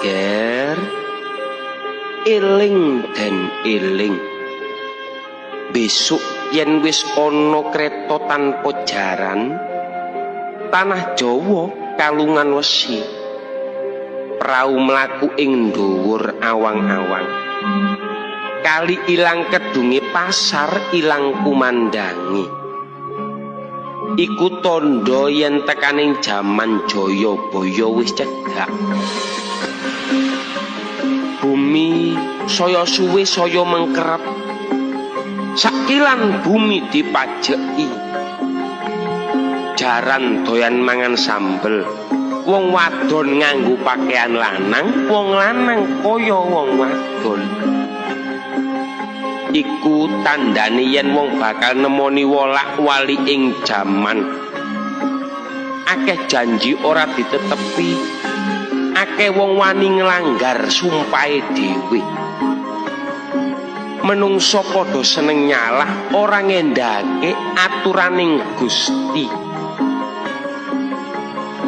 Ger, eling dan eling. Besok yen wis ana kreta tanpa jaran, tanah Jawa kalungan wesi. Prau mlaku ing dhuwur awang-awang. Kali ilang kedunge pasar ilang kumandangi. Iku tandha yen tekaning jaman Jayabaya wis cedhak. Bumi saya suwe saya mengkerep. Sakilan bumi dipajeki. Jaran doyan mangan sambel. Wong wadon nganggo pakaian lanang, wong lanang kaya wong wadon. Iku tandane yen wong bakal nemoni wolak-wali ing jaman. Akeh janji ora ditetepi, akeh wong wani nglanggar sumpahe dhewe. Menungso padha seneng nyalah ora ngendhake aturaning Gusti.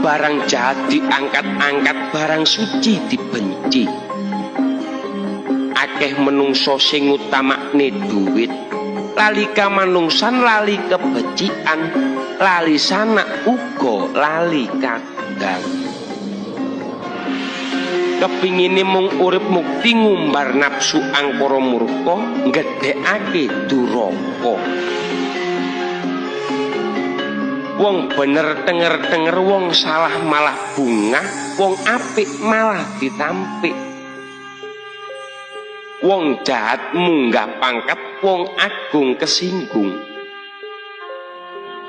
Barang jahat diangkat-angkat, barang suci dibenci. Akeh menungso sing utamakne duit, lali kamanungsan, lali kebecikan, lali sanak uga lali kadang. Kepingine mung urip mukti ngumbar nafsu angkara murka, nggedhekake duraka. Wong bener tenger-tenger, wong salah malah bungah, wong apik malah ditampik. Wong jahat munggah pangkat, wong agung kesinggung.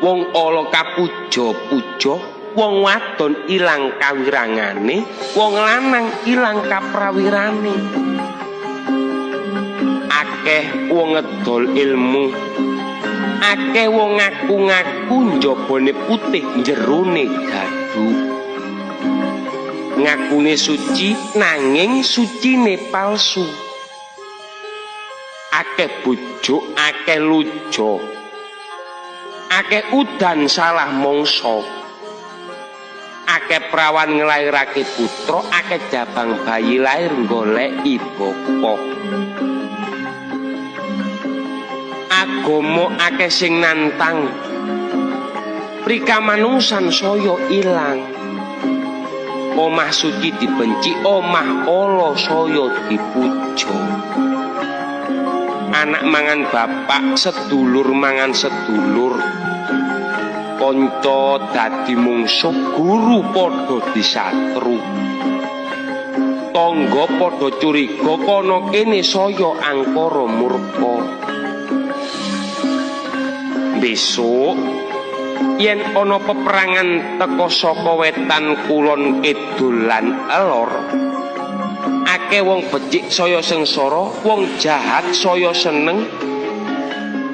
Wong ala kapuja-puja, wong wadon ilang kawirangane, wong lanang ilang kaprawirane. Akeh wong ngedol ilmu, akeh wong ngaku-ngaku njabane putih jerone gadu. Ngakune suci nanging sucine palsu. Akeh bujuk, akeh lujo, akeh udan salah mangsa. Akeh prawan nglairake putra, akeh jabang bayi lair goleki bapa. Agama akeh sing nantang, prikamanungsan saya ilang. Omah suci dibenci, omah ala saya dipuja. Anak mangan bapak, sedulur mangan sedulur. Kanca dadi mungsuh, guru padha disatru. Tangga padha curiga, kana kene saya angkara murka. Besok yen ana peperangan teka saka wetan kulon kidul lan elor, akeh wong becik saya sengsara, wong jahat saya seneng.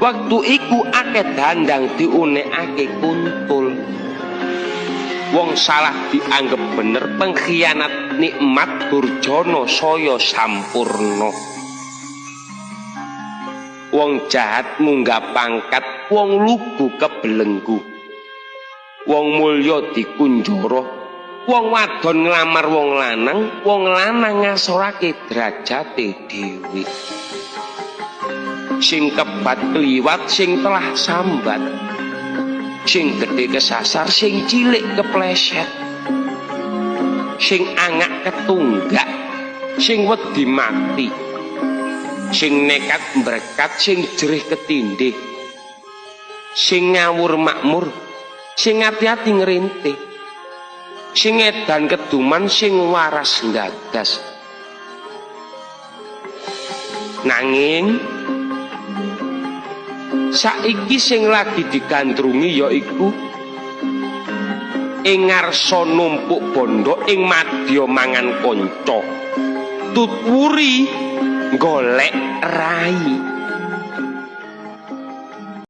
Waktu iku akeh dandang diunekake kuntul. Wong salah dianggep bener, pengkhianat nikmat durjana saya sampurna. Wong jahat munggah pangkat, wong lugu kebelenggu. Wong mulya dikunjara, wong wadon nglamar wong lanang ngasorake derajate dhewe. Sing kebat kliwat, sing telah sambat, sing gedhe kesasar, sing cilik kepleset, sing angak ketunggak, sing wedi mati, sing nekat mbrekat, sing jerih ketindih, sing ngawur makmur, sing ati-ati ngrintih, sing edan keduman, sing waras nggagas. Nanging saiki sing lagi digandrungi yaiku ing ngarsa numpuk bondo, ing madya mangan kanca, tutwuri golek rai.